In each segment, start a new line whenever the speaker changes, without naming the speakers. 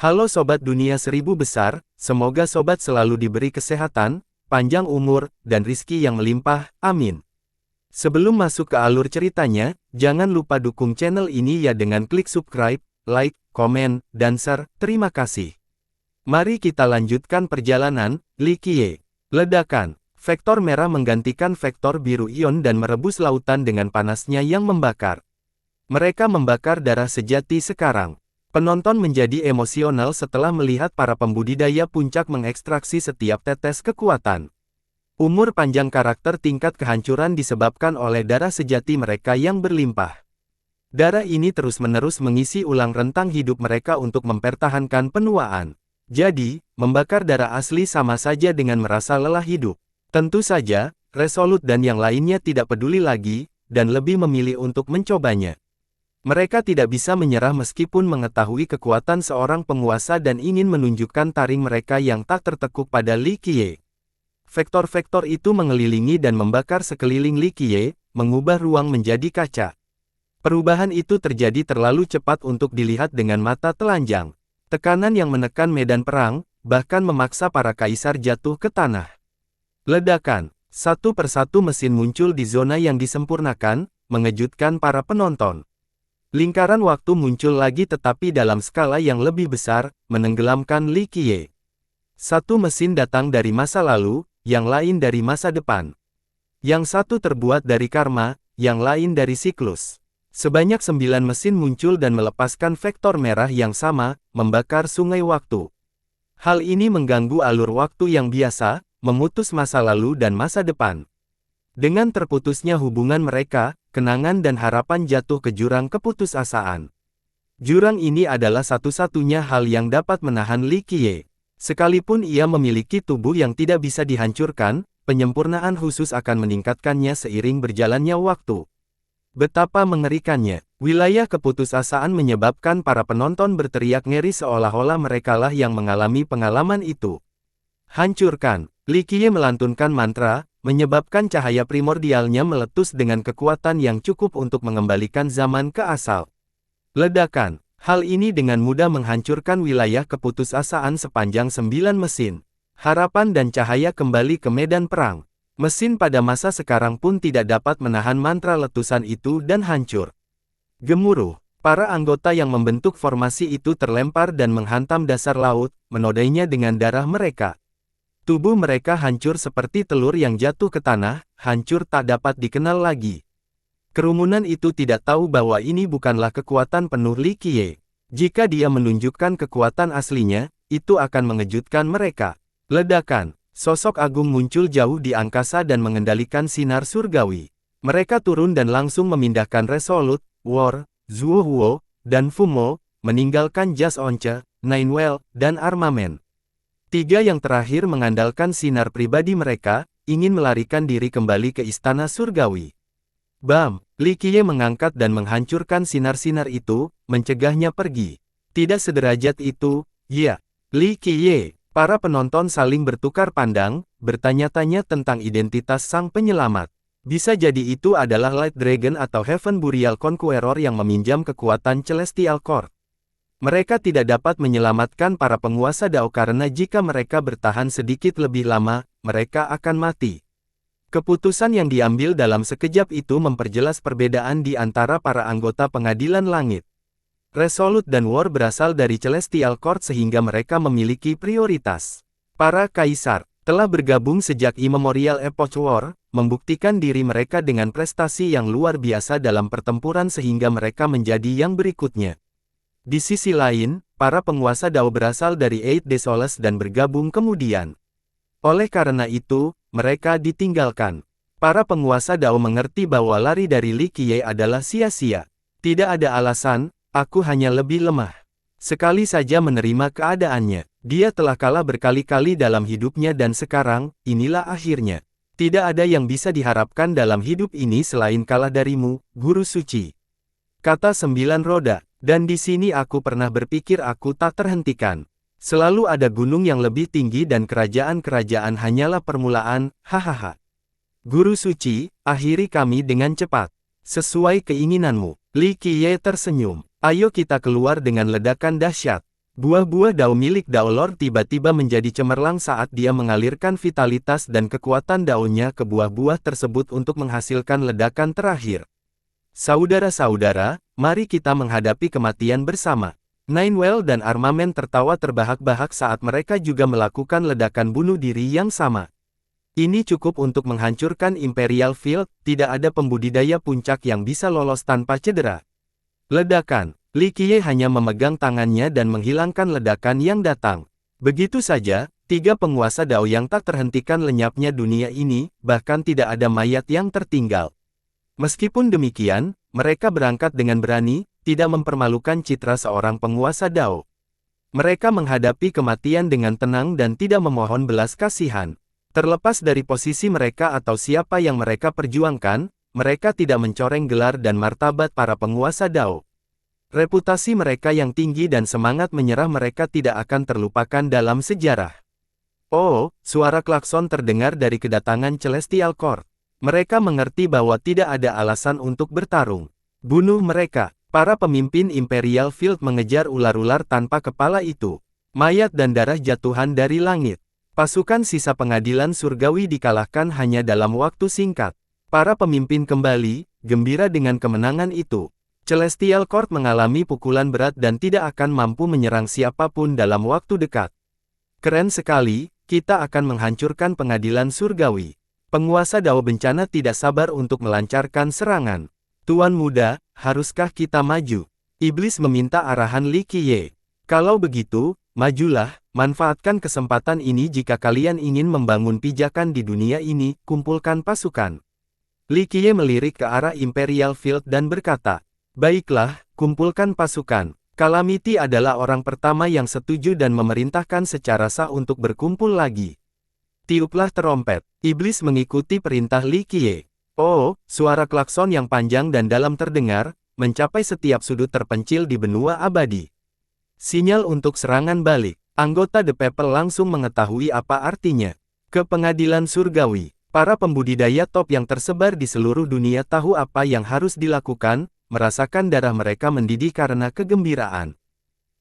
Halo Sobat Dunia Seribu Besar, semoga Sobat selalu diberi kesehatan, panjang umur, dan rizki yang melimpah, amin. Sebelum masuk ke alur ceritanya, jangan lupa dukung channel ini ya dengan klik subscribe, like, komen, dan share, terima kasih. Mari kita lanjutkan perjalanan, Li Qiye. Ledakan, vektor merah menggantikan vektor biru ion dan merebus lautan dengan panasnya yang membakar. Mereka membakar darah sejati sekarang. Penonton menjadi emosional setelah melihat para pembudidaya puncak mengekstraksi setiap tetes kekuatan. Umur panjang karakter tingkat kehancuran disebabkan oleh darah sejati mereka yang berlimpah. Darah ini terus-menerus mengisi ulang rentang hidup mereka untuk mempertahankan penuaan. Jadi, membakar darah asli sama saja dengan merasa lelah hidup. Tentu saja, Resolute dan yang lainnya tidak peduli lagi, dan lebih memilih untuk mencobanya. Mereka tidak bisa menyerah meskipun mengetahui kekuatan seorang penguasa dan ingin menunjukkan taring mereka yang tak tertekuk pada Li Qiye. Vektor-vektor itu mengelilingi dan membakar sekeliling Li Qiye, mengubah ruang menjadi kaca. Perubahan itu terjadi terlalu cepat untuk dilihat dengan mata telanjang. Tekanan yang menekan medan perang, bahkan memaksa para kaisar jatuh ke tanah. Ledakan, satu persatu mesin muncul di zona yang disempurnakan, mengejutkan para penonton. Lingkaran waktu muncul lagi tetapi dalam skala yang lebih besar, menenggelamkan Li Qiye. Satu mesin datang dari masa lalu, yang lain dari masa depan. Yang satu terbuat dari karma, yang lain dari siklus. Sebanyak 9 mesin muncul dan melepaskan vektor merah yang sama, membakar sungai waktu. Hal ini mengganggu alur waktu yang biasa, memutus masa lalu dan masa depan. Dengan terputusnya hubungan mereka, kenangan dan harapan jatuh ke jurang keputusasaan. Jurang ini adalah satu-satunya hal yang dapat menahan Li Qiye. Sekalipun ia memiliki tubuh yang tidak bisa dihancurkan, penyempurnaan khusus akan meningkatkannya seiring berjalannya waktu. Betapa mengerikannya, wilayah keputusasaan menyebabkan para penonton berteriak ngeri seolah-olah merekalah yang mengalami pengalaman itu. Hancurkan, Li Qiye melantunkan mantra, menyebabkan cahaya primordialnya meletus dengan kekuatan yang cukup untuk mengembalikan zaman ke asal. Ledakan, hal ini dengan mudah menghancurkan wilayah keputusasaan sepanjang 9 mesin. Harapan dan cahaya kembali ke medan perang. Mesin pada masa sekarang pun tidak dapat menahan mantra letusan itu dan hancur. Gemuruh, para anggota yang membentuk formasi itu terlempar dan menghantam dasar laut, menodainya dengan darah mereka. Tubuh mereka hancur seperti telur yang jatuh ke tanah, hancur tak dapat dikenal lagi. Kerumunan itu tidak tahu bahwa ini bukanlah kekuatan penuh Li Qiye. Jika dia menunjukkan kekuatan aslinya, itu akan mengejutkan mereka. Ledakan, sosok agung muncul jauh di angkasa dan mengendalikan sinar surgawi. Mereka turun dan langsung memindahkan Resolute, War, Zuo Huo, dan Fumo, meninggalkan Jas Once, Ninewell, dan armamen. Tiga yang terakhir mengandalkan sinar pribadi mereka, ingin melarikan diri kembali ke istana surgawi. Bam! Li Qiye mengangkat dan menghancurkan sinar-sinar itu, mencegahnya pergi. Tidak sederajat itu, ya. Li Qiye. Para penonton saling bertukar pandang, bertanya-tanya tentang identitas sang penyelamat. Bisa jadi itu adalah Light Dragon atau Heaven Burial Conqueror yang meminjam kekuatan Celestial Court. Mereka tidak dapat menyelamatkan para penguasa Dao karena jika mereka bertahan sedikit lebih lama, mereka akan mati. Keputusan yang diambil dalam sekejap itu memperjelas perbedaan di antara para anggota pengadilan langit. Resolute dan War berasal dari Celestial Court sehingga mereka memiliki prioritas. Para kaisar telah bergabung sejak Immemorial Epoch War, membuktikan diri mereka dengan prestasi yang luar biasa dalam pertempuran sehingga mereka menjadi yang berikutnya. Di sisi lain, para penguasa Dao berasal dari Eight Desoles dan bergabung kemudian. Oleh karena itu, mereka ditinggalkan. Para penguasa Dao mengerti bahwa lari dari Li Qiye adalah sia-sia. Tidak ada alasan, aku hanya lebih lemah. Sekali saja menerima keadaannya. Dia telah kalah berkali-kali dalam hidupnya dan sekarang, inilah akhirnya. Tidak ada yang bisa diharapkan dalam hidup ini selain kalah darimu, Guru Suci. Kata 9 roda. Dan di sini aku pernah berpikir aku tak terhentikan. Selalu ada gunung yang lebih tinggi dan kerajaan-kerajaan hanyalah permulaan, hahaha. Guru Suci, akhiri kami dengan cepat. Sesuai keinginanmu. Li Qiye tersenyum. Ayo kita keluar dengan ledakan dahsyat. Buah-buah Dao milik Dao Lord tiba-tiba menjadi cemerlang saat dia mengalirkan vitalitas dan kekuatan Dao-nya ke buah-buah tersebut untuk menghasilkan ledakan terakhir. Saudara-saudara, mari kita menghadapi kematian bersama. Ninewell dan Armamen tertawa terbahak-bahak saat mereka juga melakukan ledakan bunuh diri yang sama. Ini cukup untuk menghancurkan Imperial Field, tidak ada pembudidaya puncak yang bisa lolos tanpa cedera. Ledakan. Li Qiye hanya memegang tangannya dan menghilangkan ledakan yang datang. Begitu saja, 3 penguasa Dao yang tak terhentikan lenyapnya dunia ini, bahkan tidak ada mayat yang tertinggal. Meskipun demikian, mereka berangkat dengan berani, tidak mempermalukan citra seorang penguasa Dao. Mereka menghadapi kematian dengan tenang dan tidak memohon belas kasihan. Terlepas dari posisi mereka atau siapa yang mereka perjuangkan, mereka tidak mencoreng gelar dan martabat para penguasa Dao. Reputasi mereka yang tinggi dan semangat menyerah mereka tidak akan terlupakan dalam sejarah. Oh, suara klakson terdengar dari kedatangan Celestial Court. Mereka mengerti bahwa tidak ada alasan untuk bertarung. Bunuh mereka. Para pemimpin Imperial Field mengejar ular-ular tanpa kepala itu. Mayat dan darah jatuhan dari langit. Pasukan sisa pengadilan surgawi dikalahkan hanya dalam waktu singkat. Para pemimpin kembali, gembira dengan kemenangan itu. Celestial Court mengalami pukulan berat dan tidak akan mampu menyerang siapapun dalam waktu dekat. Keren sekali, kita akan menghancurkan pengadilan surgawi. Penguasa Dao bencana tidak sabar untuk melancarkan serangan. Tuan muda, haruskah kita maju? Iblis meminta arahan Li Qiye. Kalau begitu, majulah, manfaatkan kesempatan ini jika kalian ingin membangun pijakan di dunia ini, kumpulkan pasukan. Li Qiye melirik ke arah Imperial Field dan berkata, baiklah, kumpulkan pasukan. Calamity adalah orang pertama yang setuju dan memerintahkan secara sah untuk berkumpul lagi. Tiuplah terompet. Iblis mengikuti perintah Li Qiye. Oh, suara klakson yang panjang dan dalam terdengar, mencapai setiap sudut terpencil di benua abadi. Sinyal untuk serangan balik. Anggota The People langsung mengetahui apa artinya. Ke pengadilan surgawi. Para pembudidaya top yang tersebar di seluruh dunia tahu apa yang harus dilakukan, merasakan darah mereka mendidih karena kegembiraan.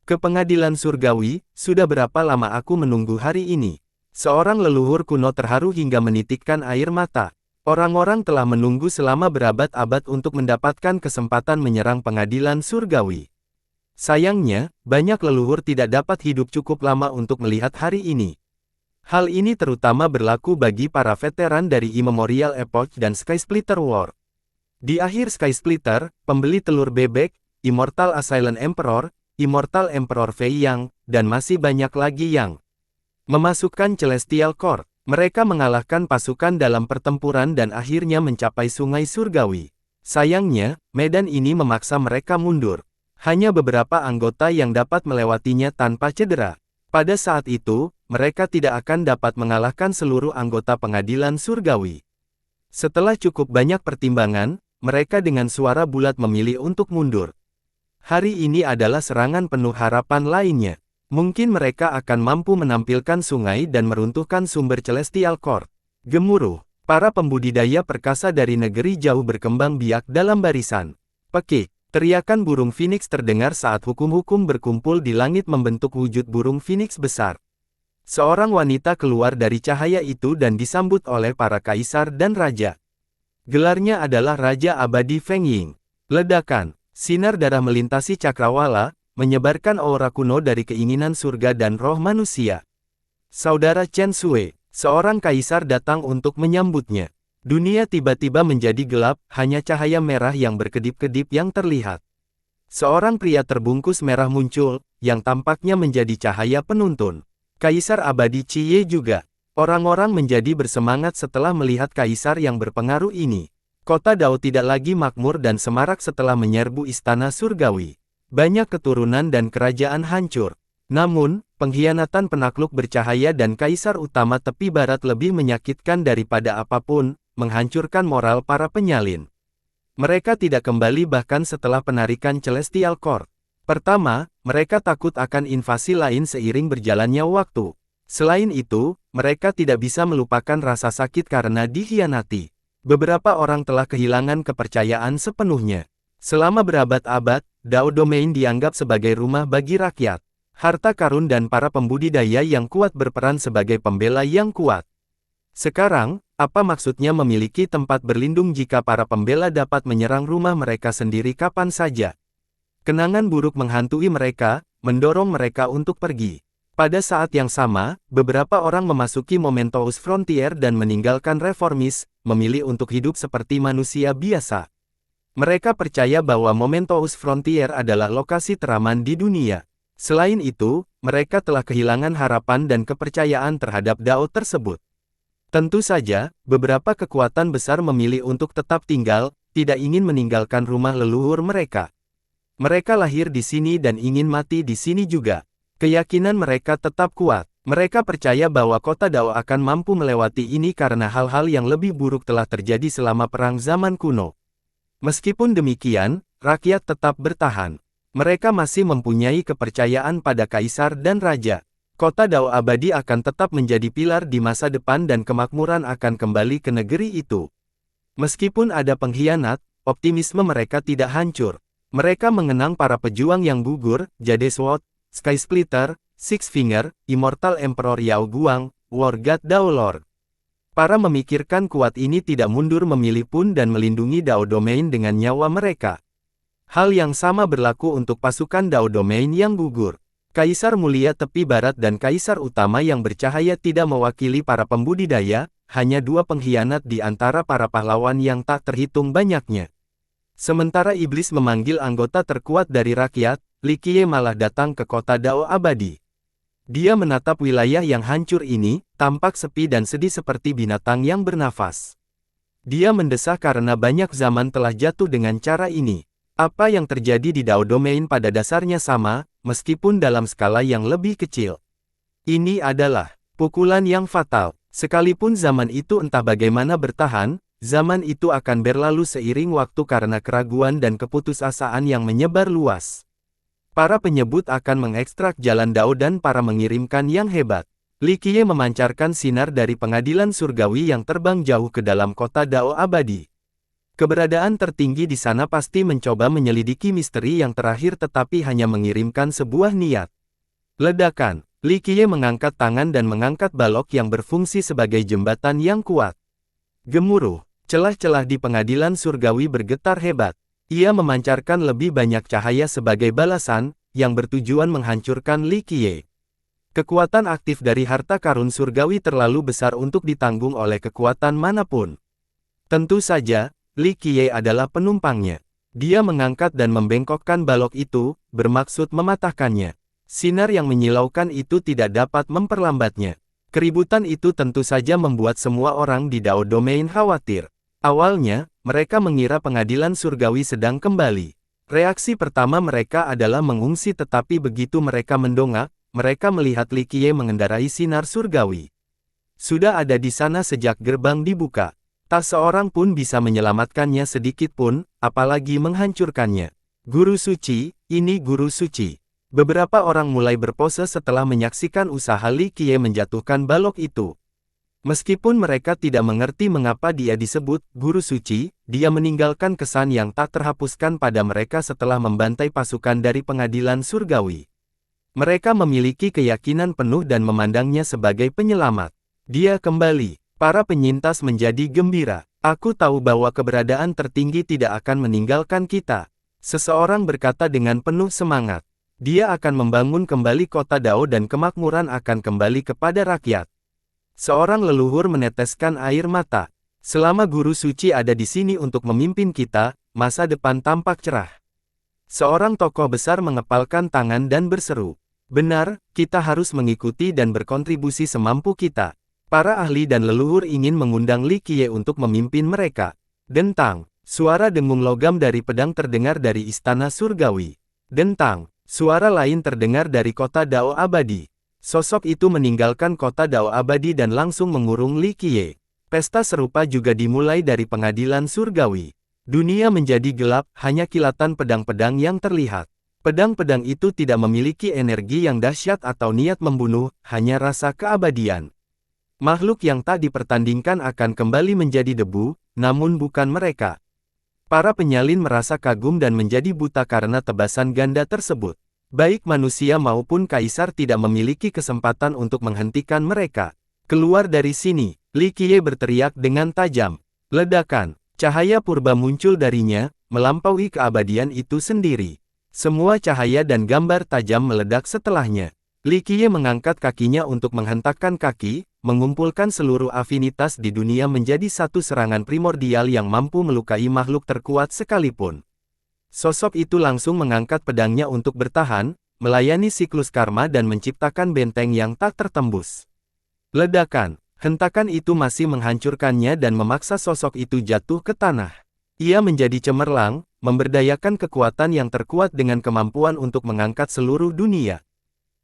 Ke pengadilan surgawi, sudah berapa lama aku menunggu hari ini? Seorang leluhur kuno terharu hingga menitikkan air mata. Orang-orang telah menunggu selama berabad-abad untuk mendapatkan kesempatan menyerang pengadilan surgawi. Sayangnya, banyak leluhur tidak dapat hidup cukup lama untuk melihat hari ini. Hal ini terutama berlaku bagi para veteran dari Immemorial Epoch dan Skysplitter War. Di akhir Skysplitter, pembeli telur bebek, Immortal Asylum Emperor, Immortal Emperor Fei Yang, dan masih banyak lagi yang memasukkan Celestial Court. Mereka mengalahkan pasukan dalam pertempuran dan akhirnya mencapai Sungai Surgawi. Sayangnya, medan ini memaksa mereka mundur. Hanya beberapa anggota yang dapat melewatinya tanpa cedera. Pada saat itu, mereka tidak akan dapat mengalahkan seluruh anggota pengadilan surgawi. Setelah cukup banyak pertimbangan, mereka dengan suara bulat memilih untuk mundur. Hari ini adalah serangan penuh harapan lainnya. Mungkin mereka akan mampu menampilkan sungai dan meruntuhkan sumber Celestial Court. Gemuruh, para pembudidaya perkasa dari negeri jauh berkembang biak dalam barisan. Pekik, teriakan burung phoenix terdengar saat hukum-hukum berkumpul di langit membentuk wujud burung phoenix besar. Seorang wanita keluar dari cahaya itu dan disambut oleh para kaisar dan raja. Gelarnya adalah Raja Abadi Feng Ying. Ledakan, sinar darah melintasi cakrawala, menyebarkan aura kuno dari keinginan surga dan roh manusia. Saudara Chen Sui, seorang kaisar datang untuk menyambutnya. Dunia tiba-tiba menjadi gelap, hanya cahaya merah yang berkedip-kedip yang terlihat. Seorang pria terbungkus merah muncul, yang tampaknya menjadi cahaya penuntun. Kaisar Abadi Qiye juga. Orang-orang menjadi bersemangat setelah melihat kaisar yang berpengaruh ini. Kota Dao tidak lagi makmur dan semarak setelah menyerbu istana surgawi. Banyak keturunan dan kerajaan hancur. Namun, pengkhianatan penakluk bercahaya dan kaisar utama tepi barat lebih menyakitkan daripada apapun, menghancurkan moral para penyalin. Mereka tidak kembali bahkan setelah penarikan Celestial Court. Pertama, mereka takut akan invasi lain seiring berjalannya waktu. Selain itu, mereka tidak bisa melupakan rasa sakit karena dikhianati. Beberapa orang telah kehilangan kepercayaan sepenuhnya. Selama berabad-abad, Dao Domain dianggap sebagai rumah bagi rakyat. Harta karun dan para pembudidaya yang kuat berperan sebagai pembela yang kuat. Sekarang, apa maksudnya memiliki tempat berlindung jika para pembela dapat menyerang rumah mereka sendiri kapan saja? Kenangan buruk menghantui mereka, mendorong mereka untuk pergi. Pada saat yang sama, beberapa orang memasuki Mementos Frontier dan meninggalkan Reformis, memilih untuk hidup seperti manusia biasa. Mereka percaya bahwa Mementos Frontier adalah lokasi teraman di dunia. Selain itu, mereka telah kehilangan harapan dan kepercayaan terhadap Dao tersebut. Tentu saja, beberapa kekuatan besar memilih untuk tetap tinggal, tidak ingin meninggalkan rumah leluhur mereka. Mereka lahir di sini dan ingin mati di sini juga. Keyakinan mereka tetap kuat. Mereka percaya bahwa kota Dao akan mampu melewati ini karena hal-hal yang lebih buruk telah terjadi selama perang zaman kuno. Meskipun demikian, rakyat tetap bertahan. Mereka masih mempunyai kepercayaan pada kaisar dan raja. Kota Dao abadi akan tetap menjadi pilar di masa depan dan kemakmuran akan kembali ke negeri itu. Meskipun ada pengkhianat, optimisme mereka tidak hancur. Mereka mengenang para pejuang yang gugur, Jade Sword, Sky Splitter, Six Finger, Immortal Emperor Yao Guang, War God Dao Lord. Para memikirkan kuat ini tidak mundur memilih pun dan melindungi Dao Domain dengan nyawa mereka. Hal yang sama berlaku untuk pasukan Dao Domain yang gugur. Kaisar Mulia Tepi Barat dan Kaisar Utama yang bercahaya tidak mewakili para pembudidaya, hanya dua pengkhianat di antara para pahlawan yang tak terhitung banyaknya. Sementara iblis memanggil anggota terkuat dari rakyat, Li Qiye malah datang ke kota Dao abadi. Dia menatap wilayah yang hancur ini, tampak sepi dan sedih seperti binatang yang bernafas. Dia mendesah karena banyak zaman telah jatuh dengan cara ini. Apa yang terjadi di Dao Domain pada dasarnya sama, meskipun dalam skala yang lebih kecil. Ini adalah pukulan yang fatal. Sekalipun zaman itu entah bagaimana bertahan, zaman itu akan berlalu seiring waktu karena keraguan dan keputusasaan yang menyebar luas. Para penyebut akan mengekstrak jalan Dao dan para mengirimkan yang hebat. Li Qiye memancarkan sinar dari pengadilan surgawi yang terbang jauh ke dalam kota Dao abadi. Keberadaan tertinggi di sana pasti mencoba menyelidiki misteri yang terakhir tetapi hanya mengirimkan sebuah niat. Ledakan. Li Qiye mengangkat tangan dan mengangkat balok yang berfungsi sebagai jembatan yang kuat. Gemuruh. Celah-celah di pengadilan surgawi bergetar hebat. Ia memancarkan lebih banyak cahaya sebagai balasan, yang bertujuan menghancurkan Li Qiye. Kekuatan aktif dari harta karun surgawi terlalu besar untuk ditanggung oleh kekuatan manapun. Tentu saja, Li Qiye adalah penumpangnya. Dia mengangkat dan membengkokkan balok itu, bermaksud mematahkannya. Sinar yang menyilaukan itu tidak dapat memperlambatnya. Keributan itu tentu saja membuat semua orang di Dao Domain khawatir. Awalnya, mereka mengira pengadilan surgawi sedang kembali. Reaksi pertama mereka adalah mengungsi tetapi begitu mereka mendongak, mereka melihat Li Qiye mengendarai sinar surgawi. Sudah ada di sana sejak gerbang dibuka. Tak seorang pun bisa menyelamatkannya sedikit pun, apalagi menghancurkannya. Guru suci, ini guru suci. Beberapa orang mulai berpose setelah menyaksikan usaha Li Qiye menjatuhkan balok itu. Meskipun mereka tidak mengerti mengapa dia disebut guru suci, dia meninggalkan kesan yang tak terhapuskan pada mereka setelah membantai pasukan dari pengadilan surgawi. Mereka memiliki keyakinan penuh dan memandangnya sebagai penyelamat. Dia kembali. Para penyintas menjadi gembira. Aku tahu bahwa keberadaan tertinggi tidak akan meninggalkan kita. Seseorang berkata dengan penuh semangat. Dia akan membangun kembali kota Dao dan kemakmuran akan kembali kepada rakyat. Seorang leluhur meneteskan air mata. Selama guru suci ada di sini untuk memimpin kita, masa depan tampak cerah. Seorang tokoh besar mengepalkan tangan dan berseru. Benar, kita harus mengikuti dan berkontribusi semampu kita. Para ahli dan leluhur ingin mengundang Li Qiye untuk memimpin mereka. Dentang. Suara dengung logam dari pedang terdengar dari istana surgawi. Dentang. Suara lain terdengar dari kota Dao abadi. Sosok itu meninggalkan kota Dao abadi dan langsung mengurung Li Qiye. Pesta serupa juga dimulai dari pengadilan surgawi. Dunia menjadi gelap, hanya kilatan pedang-pedang yang terlihat. Pedang-pedang itu tidak memiliki energi yang dahsyat atau niat membunuh, hanya rasa keabadian. Makhluk yang tak dipertandingkan akan kembali menjadi debu, namun bukan mereka. Para penyalin merasa kagum dan menjadi buta karena tebasan ganda tersebut. Baik manusia maupun kaisar tidak memiliki kesempatan untuk menghentikan mereka. Keluar dari sini, Li Qiye berteriak dengan tajam. Ledakan, cahaya purba muncul darinya, melampaui keabadian itu sendiri. Semua cahaya dan gambar tajam meledak setelahnya. Li Qiye mengangkat kakinya untuk menghentakkan kaki, mengumpulkan seluruh afinitas di dunia menjadi satu serangan primordial yang mampu melukai makhluk terkuat sekalipun. Sosok itu langsung mengangkat pedangnya untuk bertahan, melayani siklus karma dan menciptakan benteng yang tak tertembus. Ledakan, hentakan itu masih menghancurkannya dan memaksa sosok itu jatuh ke tanah. Ia menjadi cemerlang, memberdayakan kekuatan yang terkuat dengan kemampuan untuk mengangkat seluruh dunia.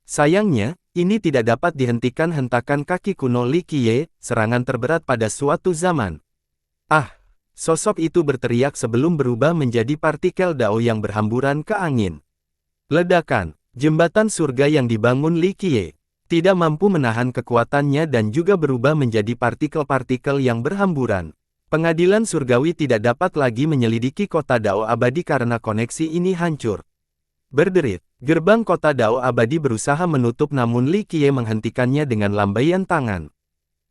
Sayangnya, ini tidak dapat dihentikan hentakan kaki kuno Li Qiye, serangan terberat pada suatu zaman. Ah! Sosok itu berteriak sebelum berubah menjadi partikel dao yang berhamburan ke angin. Ledakan, jembatan surga yang dibangun Li Qiye, tidak mampu menahan kekuatannya dan juga berubah menjadi partikel-partikel yang berhamburan. Pengadilan surgawi tidak dapat lagi menyelidiki kota dao abadi karena koneksi ini hancur. Berderit, gerbang kota dao abadi berusaha menutup namun Li Qiye menghentikannya dengan lambaian tangan.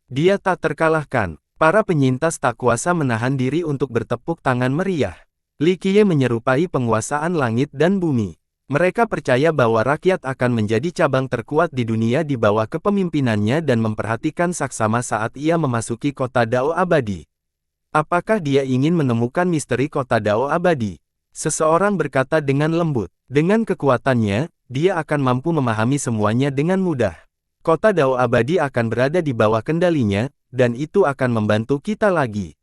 Dia tak terkalahkan, para penyintas tak kuasa menahan diri untuk bertepuk tangan meriah. Li Qiye menyerupai penguasaan langit dan bumi. Mereka percaya bahwa rakyat akan menjadi cabang terkuat di dunia di bawah kepemimpinannya dan memperhatikan saksama saat ia memasuki kota dao abadi. Apakah dia ingin menemukan misteri kota dao abadi? Seseorang berkata dengan lembut. Dengan kekuatannya, dia akan mampu memahami semuanya dengan mudah. Kota dao abadi akan berada di bawah kendalinya, dan itu akan membantu kita lagi.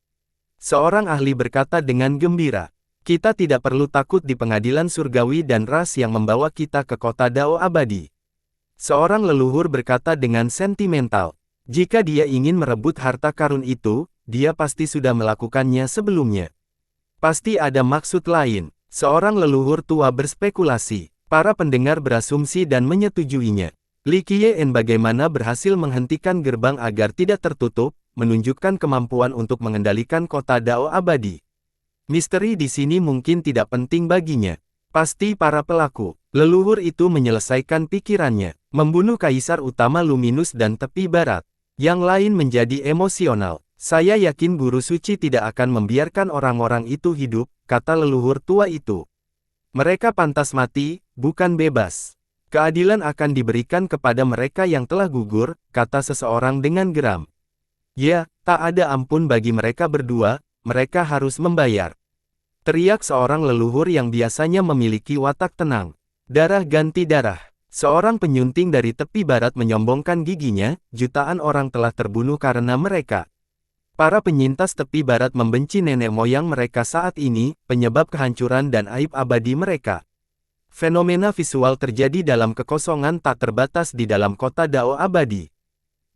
Seorang ahli berkata dengan gembira. Kita tidak perlu takut di pengadilan surgawi dan ras yang membawa kita ke kota dao abadi. Seorang leluhur berkata dengan sentimental. Jika dia ingin merebut harta karun itu, dia pasti sudah melakukannya sebelumnya. Pasti ada maksud lain. Seorang leluhur tua berspekulasi. Para pendengar berasumsi dan menyetujuinya. Li Qiye bagaimana berhasil menghentikan gerbang agar tidak tertutup, menunjukkan kemampuan untuk mengendalikan kota dao abadi. Misteri di sini mungkin tidak penting baginya. Pasti para pelaku. Leluhur itu menyelesaikan pikirannya. Membunuh kaisar utama Luminus dan tepi barat. Yang lain menjadi emosional. Saya yakin guru suci tidak akan membiarkan orang-orang itu hidup, kata leluhur tua itu. Mereka pantas mati, bukan bebas. Keadilan akan diberikan kepada mereka yang telah gugur, kata seseorang dengan geram. Ya, tak ada ampun bagi mereka berdua, mereka harus membayar. Teriak seorang leluhur yang biasanya memiliki watak tenang. Darah ganti darah. Seorang penyunting dari tepi barat menyombongkan giginya, jutaan orang telah terbunuh karena mereka. Para penyintas tepi barat membenci nenek moyang mereka saat ini, penyebab kehancuran dan aib abadi mereka. Fenomena visual terjadi dalam kekosongan tak terbatas di dalam kota dao abadi.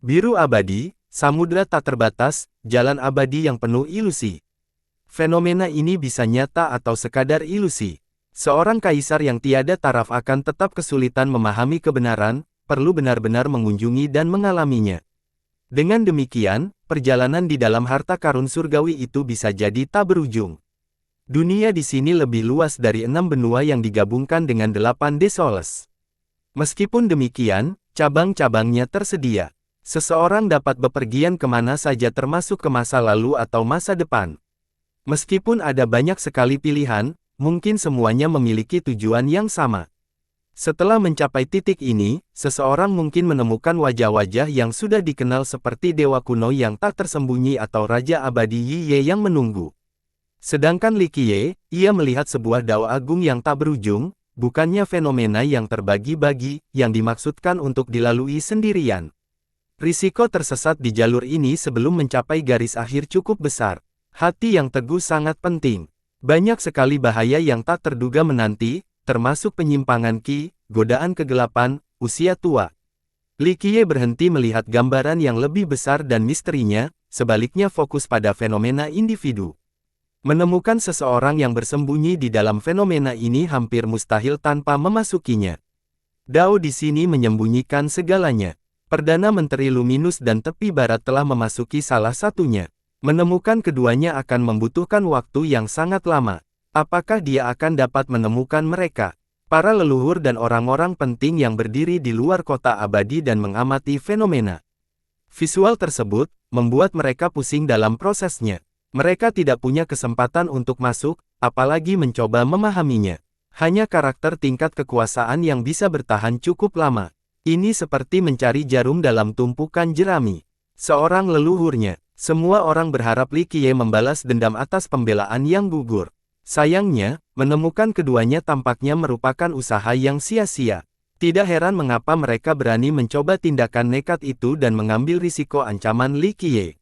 Biru abadi, samudra tak terbatas, jalan abadi yang penuh ilusi. Fenomena ini bisa nyata atau sekadar ilusi. Seorang kaisar yang tiada taraf akan tetap kesulitan memahami kebenaran, perlu benar-benar mengunjungi dan mengalaminya. Dengan demikian, perjalanan di dalam harta karun surgawi itu bisa jadi tak berujung. Dunia di sini lebih luas dari 6 benua yang digabungkan dengan 8 desoles. Meskipun demikian, cabang-cabangnya tersedia. Seseorang dapat bepergian kemana saja termasuk ke masa lalu atau masa depan. Meskipun ada banyak sekali pilihan, mungkin semuanya memiliki tujuan yang sama. Setelah mencapai titik ini, seseorang mungkin menemukan wajah-wajah yang sudah dikenal seperti dewa kuno yang tak tersembunyi atau raja abadi Yi Ye yang menunggu. Sedangkan Li Qiye, ia melihat sebuah dao agung yang tak berujung, bukannya fenomena yang terbagi-bagi, yang dimaksudkan untuk dilalui sendirian. Risiko tersesat di jalur ini sebelum mencapai garis akhir cukup besar. Hati yang teguh sangat penting. Banyak sekali bahaya yang tak terduga menanti, termasuk penyimpangan ki, godaan kegelapan, usia tua. Li Qiye berhenti melihat gambaran yang lebih besar dan misterinya, sebaliknya fokus pada fenomena individu. Menemukan seseorang yang bersembunyi di dalam fenomena ini hampir mustahil tanpa memasukinya. Dao di sini menyembunyikan segalanya. Perdana Menteri Luminus dan tepi barat telah memasuki salah satunya. Menemukan keduanya akan membutuhkan waktu yang sangat lama. Apakah dia akan dapat menemukan mereka? Para leluhur dan orang-orang penting yang berdiri di luar kota abadi dan mengamati fenomena visual tersebut, membuat mereka pusing dalam prosesnya. Mereka tidak punya kesempatan untuk masuk, apalagi mencoba memahaminya. Hanya karakter tingkat kekuasaan yang bisa bertahan cukup lama. Ini seperti mencari jarum dalam tumpukan jerami. Seorang leluhurnya, semua orang berharap Li Qiye membalas dendam atas pembelaan yang gugur. Sayangnya, menemukan keduanya tampaknya merupakan usaha yang sia-sia. Tidak heran mengapa mereka berani mencoba tindakan nekat itu dan mengambil risiko ancaman Li Qiye.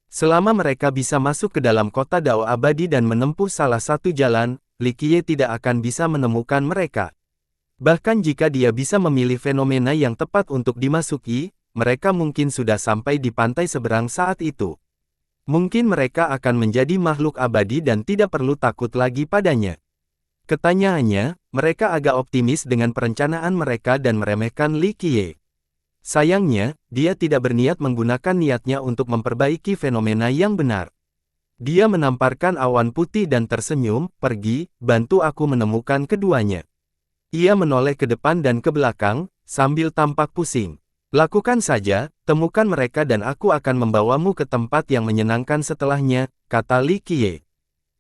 Selama mereka bisa masuk ke dalam kota Dao Abadi dan menempuh salah satu jalan, Li Qiye tidak akan bisa menemukan mereka. Bahkan jika dia bisa memilih fenomena yang tepat untuk dimasuki, mereka mungkin sudah sampai di pantai seberang saat itu. Mungkin mereka akan menjadi makhluk abadi dan tidak perlu takut lagi padanya. Ketanyaannya, mereka agak optimis dengan perencanaan mereka dan meremehkan Li Qiye. Sayangnya, dia tidak berniat menggunakan niatnya untuk memperbaiki fenomena yang benar. Dia menamparkan awan putih dan tersenyum, "Pergi, bantu aku menemukan keduanya." Ia menoleh ke depan dan ke belakang, sambil tampak pusing. "Lakukan saja, temukan mereka dan aku akan membawamu ke tempat yang menyenangkan setelahnya," kata Li Qiye.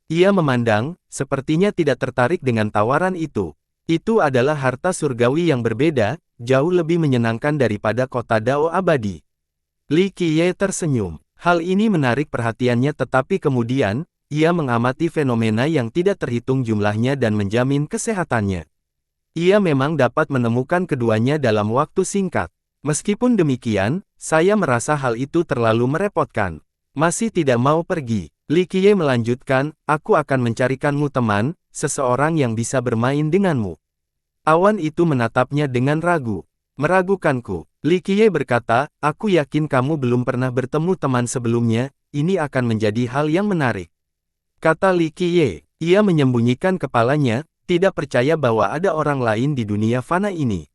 Ia memandang, sepertinya tidak tertarik dengan tawaran itu. Itu adalah harta surgawi yang berbeda, jauh lebih menyenangkan daripada kota Dao Abadi. Li Qiye tersenyum. Hal ini menarik perhatiannya tetapi kemudian, ia mengamati fenomena yang tidak terhitung jumlahnya dan menjamin kesehatannya. Ia memang dapat menemukan keduanya dalam waktu singkat. Meskipun demikian, saya merasa hal itu terlalu merepotkan. Masih tidak mau pergi. Li Qiye melanjutkan, "Aku akan mencarikanmu teman, seseorang yang bisa bermain denganmu." Awan itu menatapnya dengan ragu. "Meragukanku?" Li Qiye berkata, "Aku yakin kamu belum pernah bertemu teman sebelumnya, ini akan menjadi hal yang menarik." Kata Li Qiye. Ia menyembunyikan kepalanya, tidak percaya bahwa ada orang lain di dunia fana ini.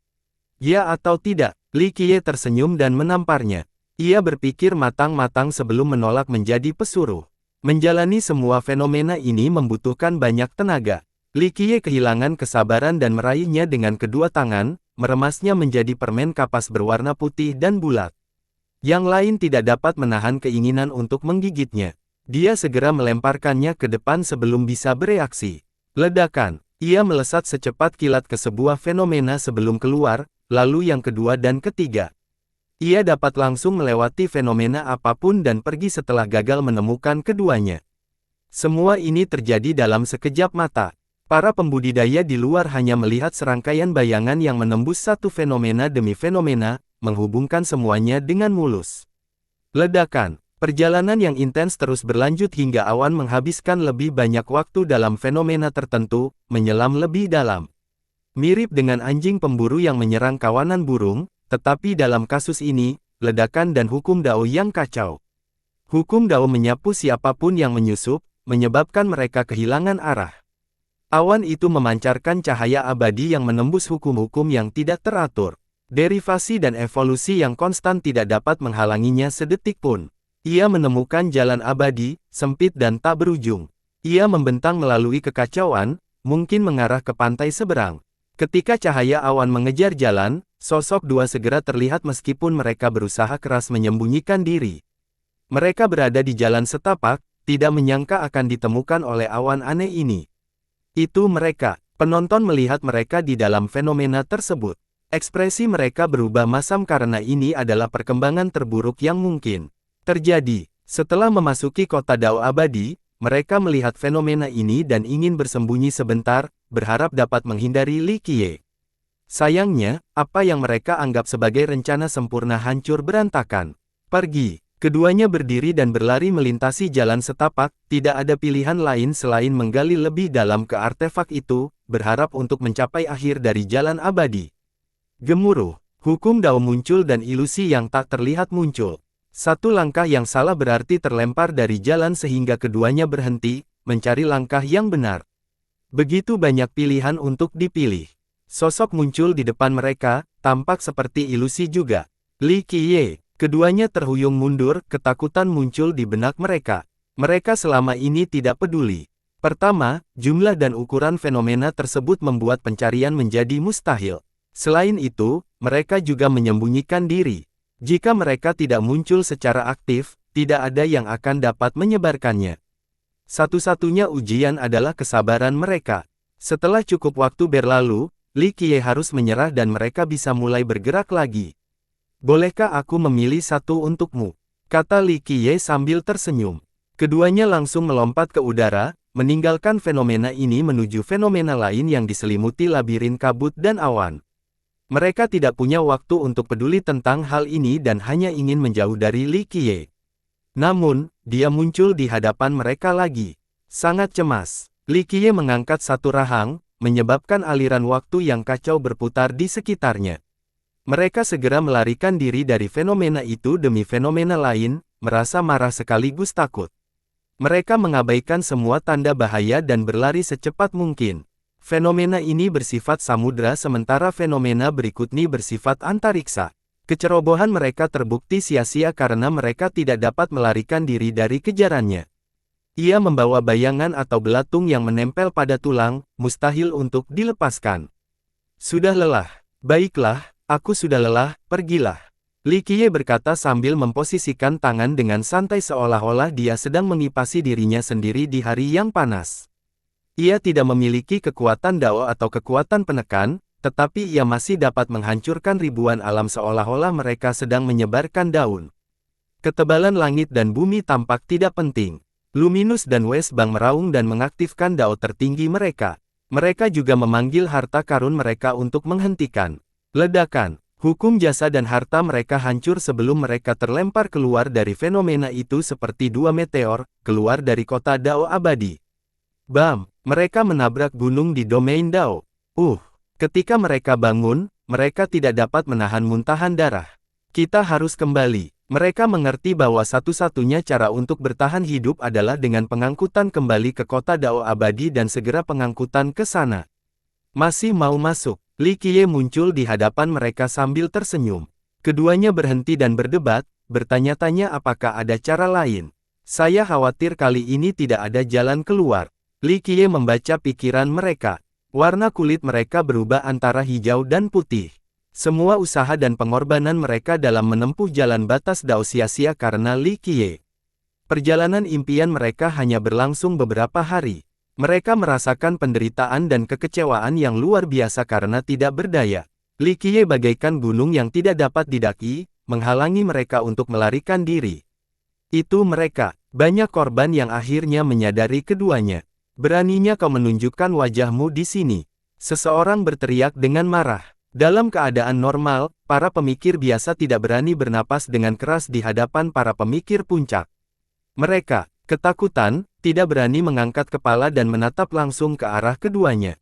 Ya atau tidak, Li Qiye tersenyum dan menamparnya. Ia berpikir matang-matang sebelum menolak menjadi pesuruh. Menjalani semua fenomena ini membutuhkan banyak tenaga. Li Qiye kehilangan kesabaran dan meraihnya dengan kedua tangan, meremasnya menjadi permen kapas berwarna putih dan bulat. Yang lain tidak dapat menahan keinginan untuk menggigitnya. Dia segera melemparkannya ke depan sebelum bisa bereaksi. Ledakan. Ia melesat secepat kilat ke sebuah fenomena sebelum keluar, lalu yang kedua dan ketiga. Ia dapat langsung melewati fenomena apapun dan pergi setelah gagal menemukan keduanya. Semua ini terjadi dalam sekejap mata. Para pembudidaya di luar hanya melihat serangkaian bayangan yang menembus satu fenomena demi fenomena, menghubungkan semuanya dengan mulus. Ledakan. Perjalanan yang intens terus berlanjut hingga awan menghabiskan lebih banyak waktu dalam fenomena tertentu, menyelam lebih dalam. Mirip dengan anjing pemburu yang menyerang kawanan burung, tetapi dalam kasus ini, ledakan dan hukum Dao yang kacau. Hukum Dao menyapu siapapun yang menyusup, menyebabkan mereka kehilangan arah. Awan itu memancarkan cahaya abadi yang menembus hukum-hukum yang tidak teratur. Derivasi dan evolusi yang konstan tidak dapat menghalanginya sedetik pun. Ia menemukan jalan abadi, sempit dan tak berujung. Ia membentang melalui kekacauan, mungkin mengarah ke pantai seberang. Ketika cahaya awan mengejar jalan, sosok dua segera terlihat meskipun mereka berusaha keras menyembunyikan diri. Mereka berada di jalan setapak, tidak menyangka akan ditemukan oleh awan aneh ini. Itu mereka. Penonton melihat mereka di dalam fenomena tersebut. Ekspresi mereka berubah masam karena ini adalah perkembangan terburuk yang mungkin terjadi. Setelah memasuki kota Dao Abadi, mereka melihat fenomena ini dan ingin bersembunyi sebentar, berharap dapat menghindari Li Qiye. Sayangnya, apa yang mereka anggap sebagai rencana sempurna hancur berantakan. Pergi. Keduanya berdiri dan berlari melintasi jalan setapak, tidak ada pilihan lain selain menggali lebih dalam ke artefak itu, berharap untuk mencapai akhir dari jalan abadi. Gemuruh. Hukum Dao muncul dan ilusi yang tak terlihat muncul. Satu langkah yang salah berarti terlempar dari jalan sehingga keduanya berhenti, mencari langkah yang benar. Begitu banyak pilihan untuk dipilih. Sosok muncul di depan mereka, tampak seperti ilusi juga. Li Qiye. Keduanya terhuyung mundur, ketakutan muncul di benak mereka. Mereka selama ini tidak peduli. Pertama, jumlah dan ukuran fenomena tersebut membuat pencarian menjadi mustahil. Selain itu, mereka juga menyembunyikan diri. Jika mereka tidak muncul secara aktif, tidak ada yang akan dapat menyebarkannya. Satu-satunya ujian adalah kesabaran mereka. Setelah cukup waktu berlalu, Li Qiye harus menyerah dan mereka bisa mulai bergerak lagi. Bolehkah aku memilih satu untukmu? Kata Li Qiye sambil tersenyum. Keduanya langsung melompat ke udara, meninggalkan fenomena ini menuju fenomena lain yang diselimuti labirin kabut dan awan. Mereka tidak punya waktu untuk peduli tentang hal ini dan hanya ingin menjauh dari Li Qiye. Namun, dia muncul di hadapan mereka lagi. Sangat cemas, Li Qiye mengangkat satu rahang, menyebabkan aliran waktu yang kacau berputar di sekitarnya. Mereka segera melarikan diri dari fenomena itu demi fenomena lain, merasa marah sekaligus takut. Mereka mengabaikan semua tanda bahaya dan berlari secepat mungkin. Fenomena ini bersifat samudra sementara fenomena berikutnya bersifat antariksa. Kecerobohan mereka terbukti sia-sia karena mereka tidak dapat melarikan diri dari kejarannya. Ia membawa bayangan atau belatung yang menempel pada tulang, mustahil untuk dilepaskan. Sudah lelah. Baiklah, aku sudah lelah, pergilah. Li Qiye berkata sambil memposisikan tangan dengan santai seolah-olah dia sedang mengipasi dirinya sendiri di hari yang panas. Ia tidak memiliki kekuatan dao atau kekuatan penekan, tetapi ia masih dapat menghancurkan ribuan alam seolah-olah mereka sedang menyebarkan daun. Ketebalan langit dan bumi tampak tidak penting. Luminus dan West Bang meraung dan mengaktifkan dao tertinggi mereka. Mereka juga memanggil harta karun mereka untuk menghentikan ledakan. Hukum jasa dan harta mereka hancur sebelum mereka terlempar keluar dari fenomena itu seperti dua meteor, keluar dari kota Dao abadi. Bam! Mereka menabrak gunung di domain Dao. Ketika mereka bangun, mereka tidak dapat menahan muntahan darah. Kita harus kembali. Mereka mengerti bahwa satu-satunya cara untuk bertahan hidup adalah dengan pengangkutan kembali ke kota Dao abadi dan segera pengangkutan ke sana. Masih mau masuk? Li Qiye muncul di hadapan mereka sambil tersenyum. Keduanya berhenti dan berdebat, bertanya-tanya apakah ada cara lain. Saya khawatir kali ini tidak ada jalan keluar. Li Qiye membaca pikiran mereka. Warna kulit mereka berubah antara hijau dan putih. Semua usaha dan pengorbanan mereka dalam menempuh jalan batas Dao sia-sia karena Li Qiye. Perjalanan impian mereka hanya berlangsung beberapa hari. Mereka merasakan penderitaan dan kekecewaan yang luar biasa karena tidak berdaya. Li Qiye bagaikan gunung yang tidak dapat didaki, menghalangi mereka untuk melarikan diri. Itu mereka, banyak korban yang akhirnya menyadari keduanya. Beraninya kau menunjukkan wajahmu di sini. Seseorang berteriak dengan marah. Dalam keadaan normal, para pemikir biasa tidak berani bernapas dengan keras di hadapan para pemikir puncak. Mereka, ketakutan, tidak berani mengangkat kepala dan menatap langsung ke arah keduanya.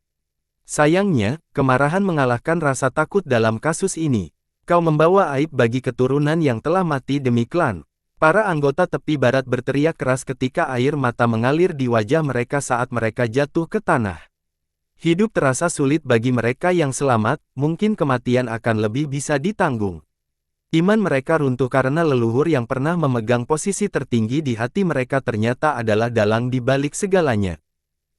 Sayangnya, kemarahan mengalahkan rasa takut dalam kasus ini. Kau membawa aib bagi keturunan yang telah mati demi klan. Para anggota tepi barat berteriak keras ketika air mata mengalir di wajah mereka saat mereka jatuh ke tanah. Hidup terasa sulit bagi mereka yang selamat, mungkin kematian akan lebih bisa ditanggung. Iman mereka runtuh karena leluhur yang pernah memegang posisi tertinggi di hati mereka ternyata adalah dalang di balik segalanya.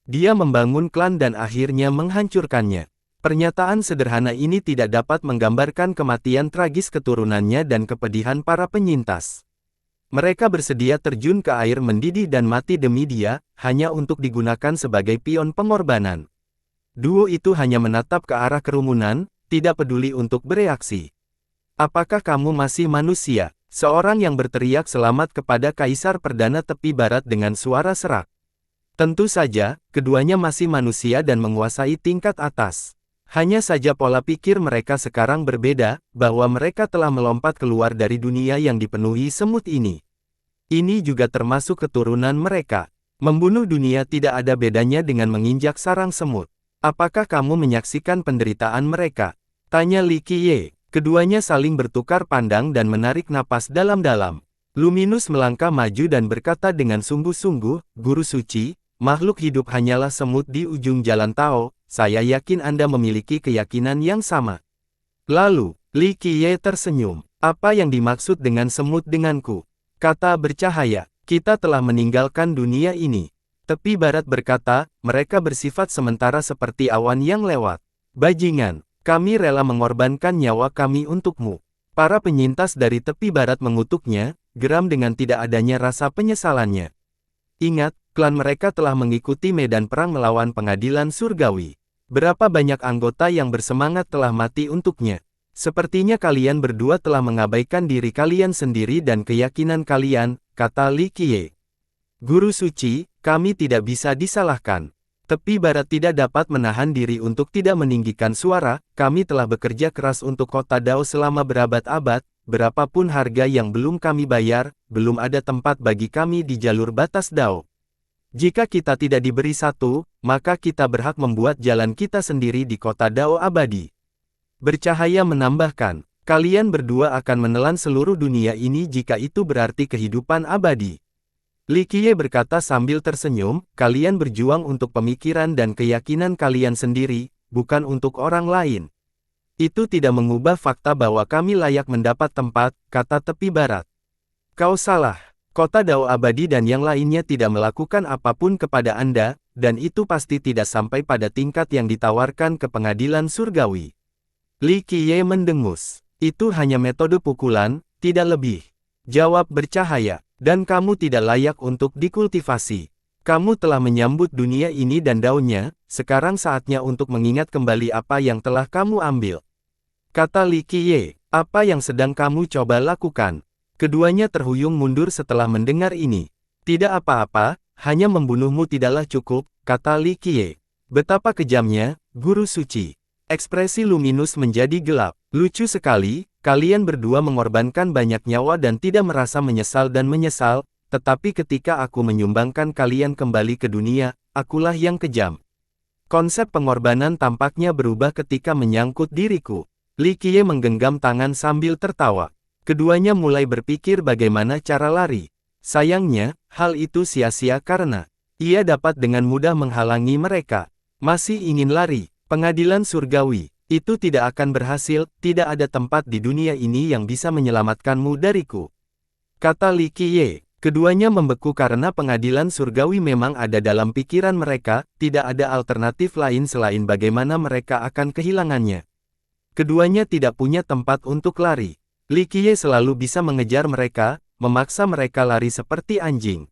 Dia membangun klan dan akhirnya menghancurkannya. Pernyataan sederhana ini tidak dapat menggambarkan kematian tragis keturunannya dan kepedihan para penyintas. Mereka bersedia terjun ke air mendidih dan mati demi dia, hanya untuk digunakan sebagai pion pengorbanan. Duo itu hanya menatap ke arah kerumunan, tidak peduli untuk bereaksi. Apakah kamu masih manusia? Seorang yang berteriak selamat kepada Kaisar Perdana Tepi Barat dengan suara serak. Tentu saja, keduanya masih manusia dan menguasai tingkat atas. Hanya saja pola pikir mereka sekarang berbeda, bahwa mereka telah melompat keluar dari dunia yang dipenuhi semut ini. Ini juga termasuk keturunan mereka. Membunuh dunia tidak ada bedanya dengan menginjak sarang semut. Apakah kamu menyaksikan penderitaan mereka? Tanya Li Qiye. Keduanya saling bertukar pandang dan menarik napas dalam-dalam. Luminus melangkah maju dan berkata dengan sungguh-sungguh, Guru Suci, makhluk hidup hanyalah semut di ujung jalan Tao, saya yakin Anda memiliki keyakinan yang sama. Lalu, Li Qiye tersenyum. Apa yang dimaksud dengan semut denganku? Kata bercahaya, kita telah meninggalkan dunia ini. Tepi barat berkata, mereka bersifat sementara seperti awan yang lewat. Bajingan, kami rela mengorbankan nyawa kami untukmu. Para penyintas dari tepi barat mengutuknya, geram dengan tidak adanya rasa penyesalannya. Ingat, klan mereka telah mengikuti medan perang melawan pengadilan surgawi. Berapa banyak anggota yang bersemangat telah mati untuknya. Sepertinya kalian berdua telah mengabaikan diri kalian sendiri dan keyakinan kalian, kata Li Qiye. Guru suci, kami tidak bisa disalahkan. Tepi barat tidak dapat menahan diri untuk tidak meninggikan suara, kami telah bekerja keras untuk kota Dao selama berabad-abad, berapapun harga yang belum kami bayar, belum ada tempat bagi kami di jalur batas Dao. Jika kita tidak diberi satu, maka kita berhak membuat jalan kita sendiri di kota Dao abadi. Bercahaya menambahkan, kalian berdua akan menelan seluruh dunia ini jika itu berarti kehidupan abadi. Li Qiye berkata sambil tersenyum, kalian berjuang untuk pemikiran dan keyakinan kalian sendiri, bukan untuk orang lain. Itu tidak mengubah fakta bahwa kami layak mendapat tempat, kata tepi barat. Kau salah. Kota Dao abadi dan yang lainnya tidak melakukan apapun kepada Anda, dan itu pasti tidak sampai pada tingkat yang ditawarkan ke pengadilan surgawi. Li Qiye mendengus. Itu hanya metode pukulan, tidak lebih. Jawab bercahaya. Dan kamu tidak layak untuk dikultivasi. Kamu telah menyambut dunia ini dan daunnya, sekarang saatnya untuk mengingat kembali apa yang telah kamu ambil. Kata Li Qiye, apa yang sedang kamu coba lakukan? Keduanya terhuyung mundur setelah mendengar ini. Tidak apa-apa, hanya membunuhmu tidaklah cukup, kata Li Qiye. Betapa kejamnya, guru suci. Ekspresi Luminus menjadi gelap. Lucu sekali, kalian berdua mengorbankan banyak nyawa dan tidak merasa menyesal dan menyesal, tetapi ketika aku menyumbangkan kalian kembali ke dunia, akulah yang kejam. Konsep pengorbanan tampaknya berubah ketika menyangkut diriku. Li Qiye menggenggam tangan sambil tertawa. Keduanya mulai berpikir bagaimana cara lari. Sayangnya, hal itu sia-sia karena ia dapat dengan mudah menghalangi mereka. Masih ingin lari. Pengadilan surgawi, itu tidak akan berhasil, tidak ada tempat di dunia ini yang bisa menyelamatkanmu dariku. Kata Li Qiye, keduanya membeku karena pengadilan surgawi memang ada dalam pikiran mereka, tidak ada alternatif lain selain bagaimana mereka akan kehilangannya. Keduanya tidak punya tempat untuk lari. Li Qiye selalu bisa mengejar mereka, memaksa mereka lari seperti anjing.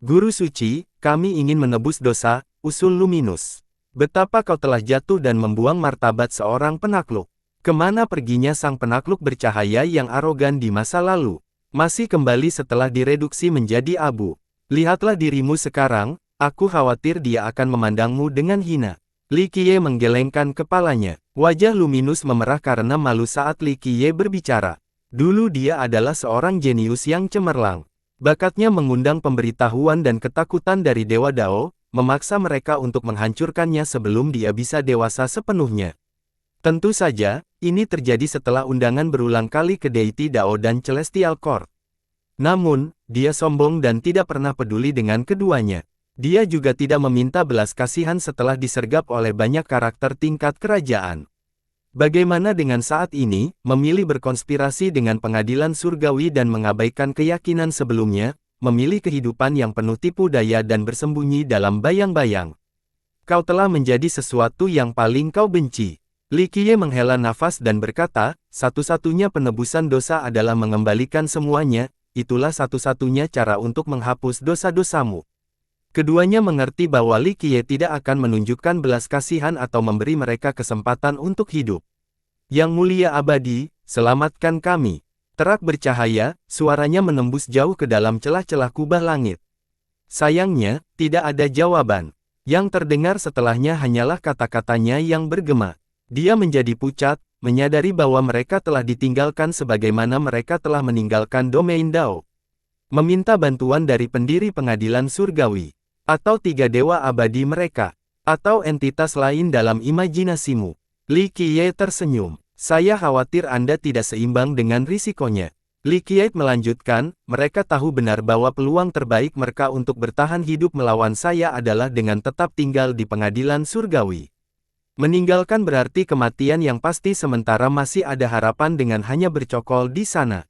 Guru suci, kami ingin menebus dosa, usul Luminus. Betapa kau telah jatuh dan membuang martabat seorang penakluk. Kemana perginya sang penakluk bercahaya yang arogan di masa lalu? Masih kembali setelah direduksi menjadi abu. Lihatlah dirimu sekarang, aku khawatir dia akan memandangmu dengan hina. Li Qiye menggelengkan kepalanya. Wajah Luminus memerah karena malu saat Li Qiye berbicara. Dulu dia adalah seorang jenius yang cemerlang. Bakatnya mengundang pemberitahuan dan ketakutan dari Dewa Dao, memaksa mereka untuk menghancurkannya sebelum dia bisa dewasa sepenuhnya. Tentu saja, ini terjadi setelah undangan berulang kali ke Deity Dao dan Celestial Court. Namun, dia sombong dan tidak pernah peduli dengan keduanya. Dia juga tidak meminta belas kasihan setelah disergap oleh banyak karakter tingkat kerajaan. Bagaimana dengan saat ini, memilih berkonspirasi dengan pengadilan surgawi dan mengabaikan keyakinan sebelumnya, memilih kehidupan yang penuh tipu daya dan bersembunyi dalam bayang-bayang. Kau telah menjadi sesuatu yang paling kau benci. Li Qiye menghela nafas dan berkata, satu-satunya penebusan dosa adalah mengembalikan semuanya, itulah satu-satunya cara untuk menghapus dosa-dosamu. Keduanya mengerti bahwa Li Qiye tidak akan menunjukkan belas kasihan atau memberi mereka kesempatan untuk hidup. Yang mulia abadi, selamatkan kami. Terak bercahaya, suaranya menembus jauh ke dalam celah-celah kubah langit. Sayangnya, tidak ada jawaban. Yang terdengar setelahnya hanyalah kata-katanya yang bergema. Dia menjadi pucat, menyadari bahwa mereka telah ditinggalkan sebagaimana mereka telah meninggalkan domain Dao. Meminta bantuan dari pendiri pengadilan surgawi, atau tiga dewa abadi mereka, atau entitas lain dalam imajinasimu. Li Qiye tersenyum. Saya khawatir Anda tidak seimbang dengan risikonya. Li Qiye melanjutkan, mereka tahu benar bahwa peluang terbaik mereka untuk bertahan hidup melawan saya adalah dengan tetap tinggal di pengadilan surgawi. Meninggalkan berarti kematian yang pasti sementara masih ada harapan dengan hanya bercokol di sana.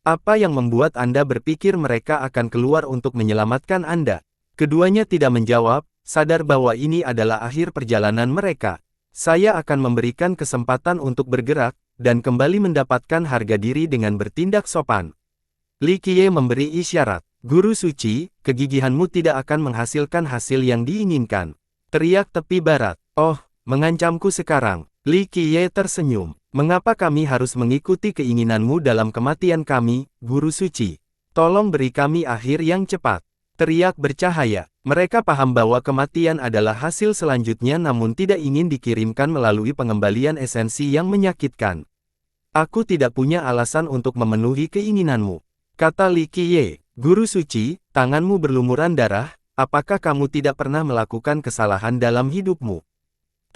Apa yang membuat Anda berpikir mereka akan keluar untuk menyelamatkan Anda? Keduanya tidak menjawab, sadar bahwa ini adalah akhir perjalanan mereka. Saya akan memberikan kesempatan untuk bergerak, dan kembali mendapatkan harga diri dengan bertindak sopan. Li Qiye memberi isyarat. Guru suci, kegigihanmu tidak akan menghasilkan hasil yang diinginkan. Teriak tepi barat. Oh, mengancamku sekarang. Li Qiye tersenyum. Mengapa kami harus mengikuti keinginanmu dalam kematian kami, Guru suci? Tolong beri kami akhir yang cepat. Teriak bercahaya. Mereka paham bahwa kematian adalah hasil selanjutnya namun tidak ingin dikirimkan melalui pengembalian esensi yang menyakitkan. Aku tidak punya alasan untuk memenuhi keinginanmu. Kata Li Qiye. Guru suci, tanganmu berlumuran darah, apakah kamu tidak pernah melakukan kesalahan dalam hidupmu?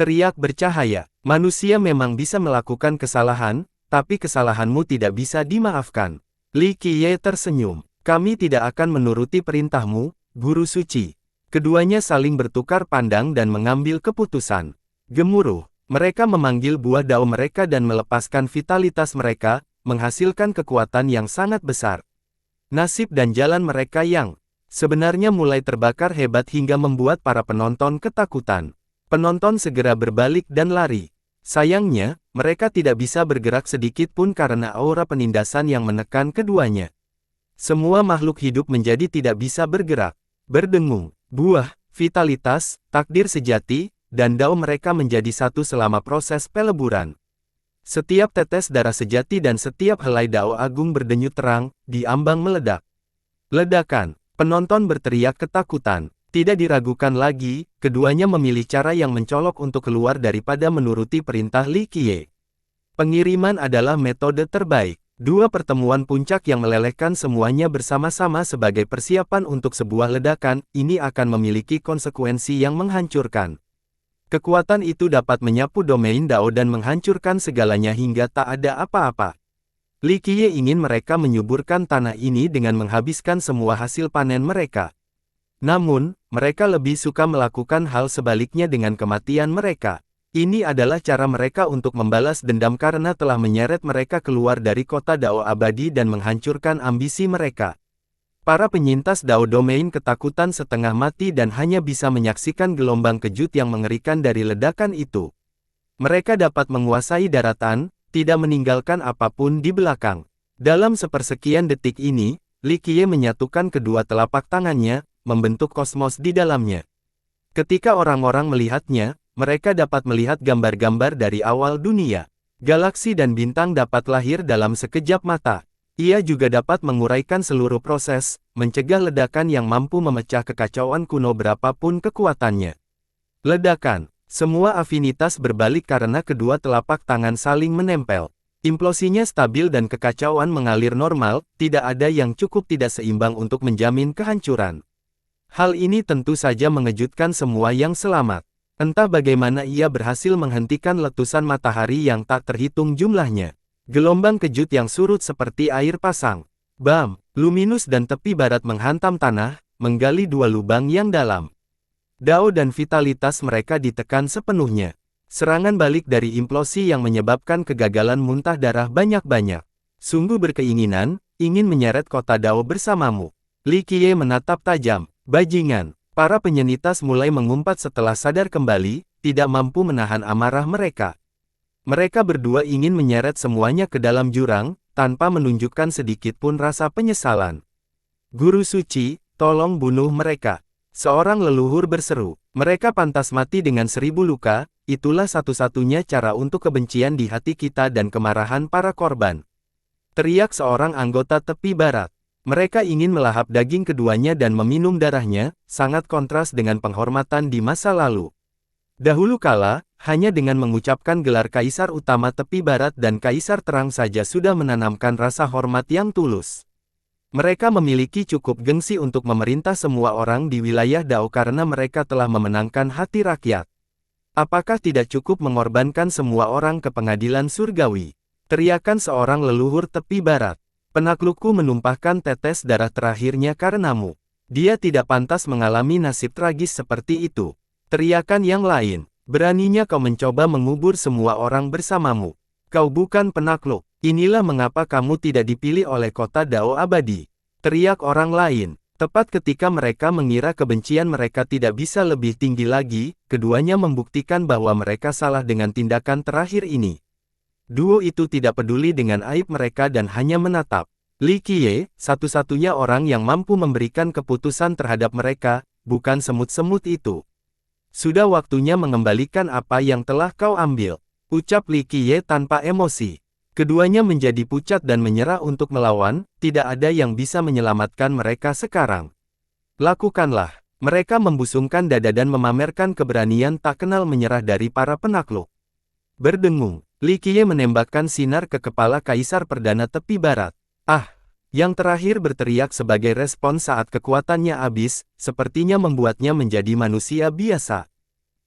Teriak bercahaya. Manusia memang bisa melakukan kesalahan, tapi kesalahanmu tidak bisa dimaafkan. Li Qiye tersenyum. Kami tidak akan menuruti perintahmu, Guru suci. Keduanya saling bertukar pandang dan mengambil keputusan. Gemuruh. Mereka memanggil buah dao mereka dan melepaskan vitalitas mereka, menghasilkan kekuatan yang sangat besar. Nasib dan jalan mereka yang sebenarnya mulai terbakar hebat hingga membuat para penonton ketakutan. Penonton segera berbalik dan lari. Sayangnya, mereka tidak bisa bergerak sedikit pun karena aura penindasan yang menekan keduanya. Semua makhluk hidup menjadi tidak bisa bergerak. Berdengung. Buah, vitalitas, takdir sejati, dan dao mereka menjadi satu selama proses peleburan. Setiap tetes darah sejati dan setiap helai dao agung berdenyut terang, di ambang meledak. Ledakan, penonton berteriak ketakutan. Tidak diragukan lagi, keduanya memilih cara yang mencolok untuk keluar daripada menuruti perintah Li Qiye. Pengiriman adalah metode terbaik. Dua pertemuan puncak yang melelehkan semuanya bersama-sama sebagai persiapan untuk sebuah ledakan, ini akan memiliki konsekuensi yang menghancurkan. Kekuatan itu dapat menyapu domain Dao dan menghancurkan segalanya hingga tak ada apa-apa. Li Qiye ingin mereka menyuburkan tanah ini dengan menghabiskan semua hasil panen mereka. Namun, mereka lebih suka melakukan hal sebaliknya dengan kematian mereka. Ini adalah cara mereka untuk membalas dendam karena telah menyeret mereka keluar dari kota Dao abadi dan menghancurkan ambisi mereka. Para penyintas Dao Domain ketakutan setengah mati dan hanya bisa menyaksikan gelombang kejut yang mengerikan dari ledakan itu. Mereka dapat menguasai daratan, tidak meninggalkan apapun di belakang. Dalam sepersekian detik ini, Li Qiye menyatukan kedua telapak tangannya, membentuk kosmos di dalamnya. Ketika orang-orang melihatnya, mereka dapat melihat gambar-gambar dari awal dunia. Galaksi dan bintang dapat lahir dalam sekejap mata. Ia juga dapat menguraikan seluruh proses, mencegah ledakan yang mampu memecah kekacauan kuno berapapun kekuatannya. Ledakan. Semua afinitas berbalik karena kedua telapak tangan saling menempel. Implosinya stabil dan kekacauan mengalir normal, tidak ada yang cukup tidak seimbang untuk menjamin kehancuran. Hal ini tentu saja mengejutkan semua yang selamat. Entah bagaimana ia berhasil menghentikan letusan matahari yang tak terhitung jumlahnya. Gelombang kejut yang surut seperti air pasang. Bam! Luminus dan tepi barat menghantam tanah, menggali dua lubang yang dalam. Dao dan vitalitas mereka ditekan sepenuhnya. Serangan balik dari implosi yang menyebabkan kegagalan muntah darah banyak-banyak. Sungguh berkeinginan, ingin menyeret kota Dao bersamamu. Li Qiye menatap tajam. Bajingan. Para penyenitas mulai mengumpat setelah sadar kembali, tidak mampu menahan amarah mereka. Mereka berdua ingin menyeret semuanya ke dalam jurang, tanpa menunjukkan sedikit pun rasa penyesalan. Guru suci, tolong bunuh mereka. Seorang leluhur berseru. Mereka pantas mati dengan 1000 luka, itulah satu-satunya cara untuk kebencian di hati kita dan kemarahan para korban. Teriak seorang anggota tepi barat. Mereka ingin melahap daging keduanya dan meminum darahnya, sangat kontras dengan penghormatan di masa lalu. Dahulu kala, hanya dengan mengucapkan gelar Kaisar Utama Tepi Barat dan Kaisar Terang saja sudah menanamkan rasa hormat yang tulus. Mereka memiliki cukup gengsi untuk memerintah semua orang di wilayah Dao karena mereka telah memenangkan hati rakyat. Apakah tidak cukup mengorbankan semua orang ke pengadilan surgawi? Teriakan seorang leluhur Tepi Barat. Penaklukku menumpahkan tetes darah terakhirnya karenamu. Dia tidak pantas mengalami nasib tragis seperti itu. Teriakan yang lain. Beraninya kau mencoba mengubur semua orang bersamamu. Kau bukan penakluk. Inilah mengapa kamu tidak dipilih oleh kota Dao abadi. Teriak orang lain. Tepat ketika mereka mengira kebencian mereka tidak bisa lebih tinggi lagi, keduanya membuktikan bahwa mereka salah dengan tindakan terakhir ini. Duo itu tidak peduli dengan aib mereka dan hanya menatap Li Qiye, satu-satunya orang yang mampu memberikan keputusan terhadap mereka, bukan semut-semut itu. Sudah waktunya mengembalikan apa yang telah kau ambil, ucap Li Qiye tanpa emosi. Keduanya menjadi pucat dan menyerah untuk melawan, tidak ada yang bisa menyelamatkan mereka sekarang. Lakukanlah. Mereka membusungkan dada dan memamerkan keberanian tak kenal menyerah dari para penakluk. Berdengung, Li Qiye menembakkan sinar ke kepala Kaisar Perdana Tepi Barat. Ah! Yang terakhir berteriak sebagai respon saat kekuatannya habis, sepertinya membuatnya menjadi manusia biasa.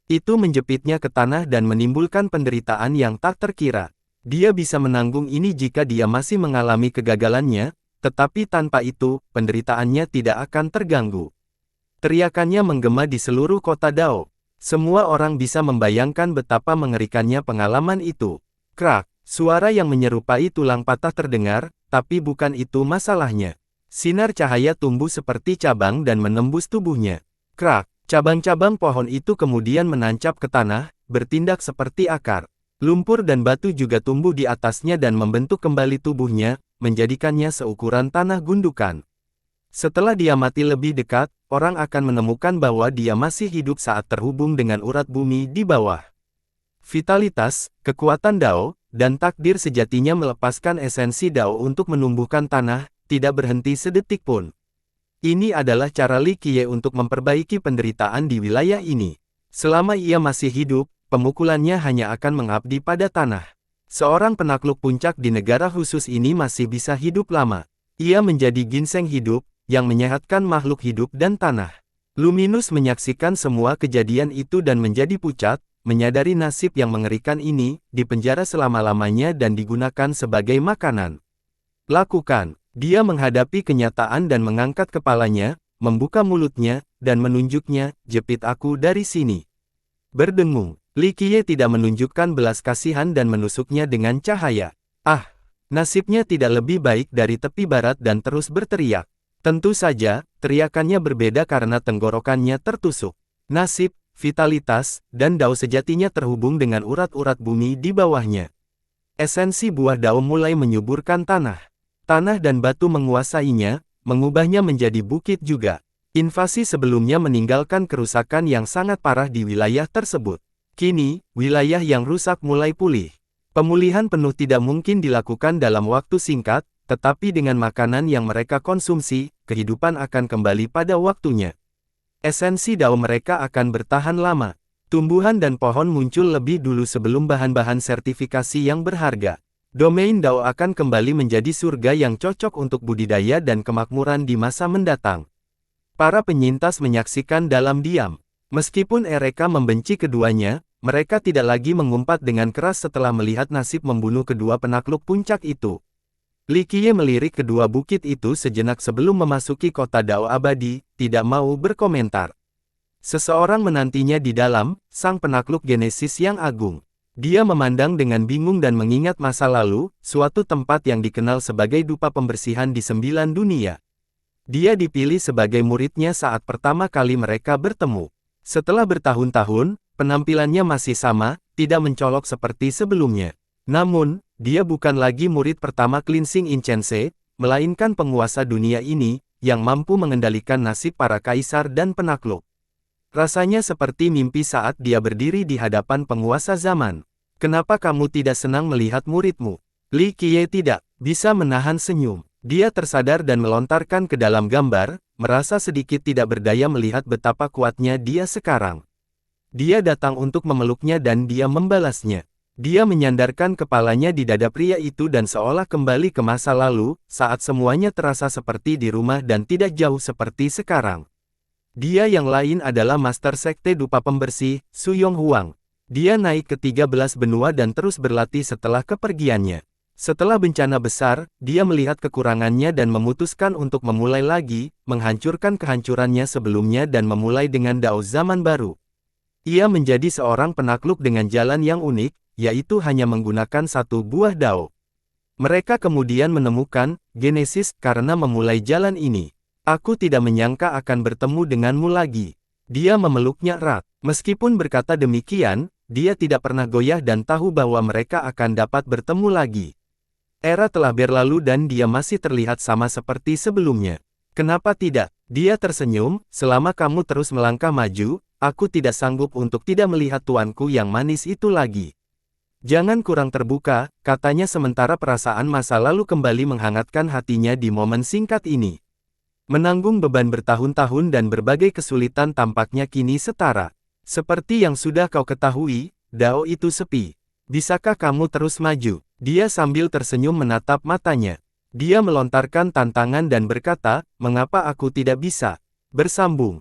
Itu menjepitnya ke tanah dan menimbulkan penderitaan yang tak terkira. Dia bisa menanggung ini jika dia masih mengalami kegagalannya, tetapi tanpa itu, penderitaannya tidak akan terganggu. Teriakannya menggema di seluruh kota Dao. Semua orang bisa membayangkan betapa mengerikannya pengalaman itu. Krak, suara yang menyerupai tulang patah terdengar, tapi bukan itu masalahnya. Sinar cahaya tumbuh seperti cabang dan menembus tubuhnya. Krak, cabang-cabang pohon itu kemudian menancap ke tanah, bertindak seperti akar. Lumpur dan batu juga tumbuh di atasnya dan membentuk kembali tubuhnya, menjadikannya seukuran tanah gundukan. Setelah dia mati lebih dekat, orang akan menemukan bahwa dia masih hidup saat terhubung dengan urat bumi di bawah. Vitalitas, kekuatan Dao, dan takdir sejatinya melepaskan esensi Dao untuk menumbuhkan tanah, tidak berhenti sedetik pun. Ini adalah cara Li Qiye untuk memperbaiki penderitaan di wilayah ini. Selama ia masih hidup, pemukulannya hanya akan mengabdi pada tanah. Seorang penakluk puncak di negara khusus ini masih bisa hidup lama. Ia menjadi ginseng hidup, yang menyehatkan makhluk hidup dan tanah. Luminus menyaksikan semua kejadian itu dan menjadi pucat, menyadari nasib yang mengerikan ini, dipenjara selama-lamanya dan digunakan sebagai makanan. Lakukan. Dia menghadapi kenyataan dan mengangkat kepalanya, membuka mulutnya, dan menunjuknya, jepit aku dari sini. Berdengung. Li Qiye tidak menunjukkan belas kasihan dan menusuknya dengan cahaya. Ah! Nasibnya tidak lebih baik dari tepi barat dan terus berteriak. Tentu saja, teriakannya berbeda karena tenggorokannya tertusuk. Nasib, vitalitas, dan Dao sejatinya terhubung dengan urat-urat bumi di bawahnya. Esensi buah Dao mulai menyuburkan tanah. Tanah dan batu menguasainya, mengubahnya menjadi bukit juga. Invasi sebelumnya meninggalkan kerusakan yang sangat parah di wilayah tersebut. Kini, wilayah yang rusak mulai pulih. Pemulihan penuh tidak mungkin dilakukan dalam waktu singkat, tetapi dengan makanan yang mereka konsumsi, kehidupan akan kembali pada waktunya. Esensi Dao mereka akan bertahan lama. Tumbuhan dan pohon muncul lebih dulu sebelum bahan-bahan sertifikasi yang berharga. Domain Dao akan kembali menjadi surga yang cocok untuk budidaya dan kemakmuran di masa mendatang. Para penyintas menyaksikan dalam diam. Meskipun mereka membenci keduanya, mereka tidak lagi mengumpat dengan keras setelah melihat nasib membunuh kedua penakluk puncak itu. Li Qiye melirik kedua bukit itu sejenak sebelum memasuki kota Dao abadi, tidak mau berkomentar. Seseorang menantinya di dalam, sang penakluk Genesis yang agung. Dia memandang dengan bingung dan mengingat masa lalu, suatu tempat yang dikenal sebagai dupa pembersihan di 9 dunia. Dia dipilih sebagai muridnya saat pertama kali mereka bertemu. Setelah bertahun-tahun, penampilannya masih sama, tidak mencolok seperti sebelumnya. Namun, dia bukan lagi murid pertama Cleansing Incense, melainkan penguasa dunia ini, yang mampu mengendalikan nasib para kaisar dan penakluk. Rasanya seperti mimpi saat dia berdiri di hadapan penguasa zaman. Kenapa kamu tidak senang melihat muridmu? Li Qiye tidak bisa menahan senyum. Dia tersadar dan melontarkan ke dalam gambar, merasa sedikit tidak berdaya melihat betapa kuatnya dia sekarang. Dia datang untuk memeluknya dan dia membalasnya. Dia menyandarkan kepalanya di dada pria itu dan seolah kembali ke masa lalu, saat semuanya terasa seperti di rumah dan tidak jauh seperti sekarang. Dia yang lain adalah Master Sekte Dupa Pembersih, Su Yonghuang. Dia naik ke 13 benua dan terus berlatih setelah kepergiannya. Setelah bencana besar, dia melihat kekurangannya dan memutuskan untuk memulai lagi, menghancurkan kehancurannya sebelumnya dan memulai dengan Dao zaman baru. Ia menjadi seorang penakluk dengan jalan yang unik, yaitu hanya menggunakan satu buah Dao. Mereka kemudian menemukan Genesis karena memulai jalan ini. Aku tidak menyangka akan bertemu denganmu lagi. Dia memeluknya erat. Meskipun berkata demikian, dia tidak pernah goyah dan tahu bahwa mereka akan dapat bertemu lagi. Era telah berlalu dan dia masih terlihat sama seperti sebelumnya. Kenapa tidak? Dia tersenyum, selama kamu terus melangkah maju, aku tidak sanggup untuk tidak melihat tuanku yang manis itu lagi. Jangan kurang terbuka, katanya sementara perasaan masa lalu kembali menghangatkan hatinya di momen singkat ini. Menanggung beban bertahun-tahun dan berbagai kesulitan tampaknya kini setara. Seperti yang sudah kau ketahui, dao itu sepi. Bisakah kamu terus maju? Dia sambil tersenyum menatap matanya. Dia melontarkan tantangan dan berkata, mengapa aku tidak bisa? Bersambung.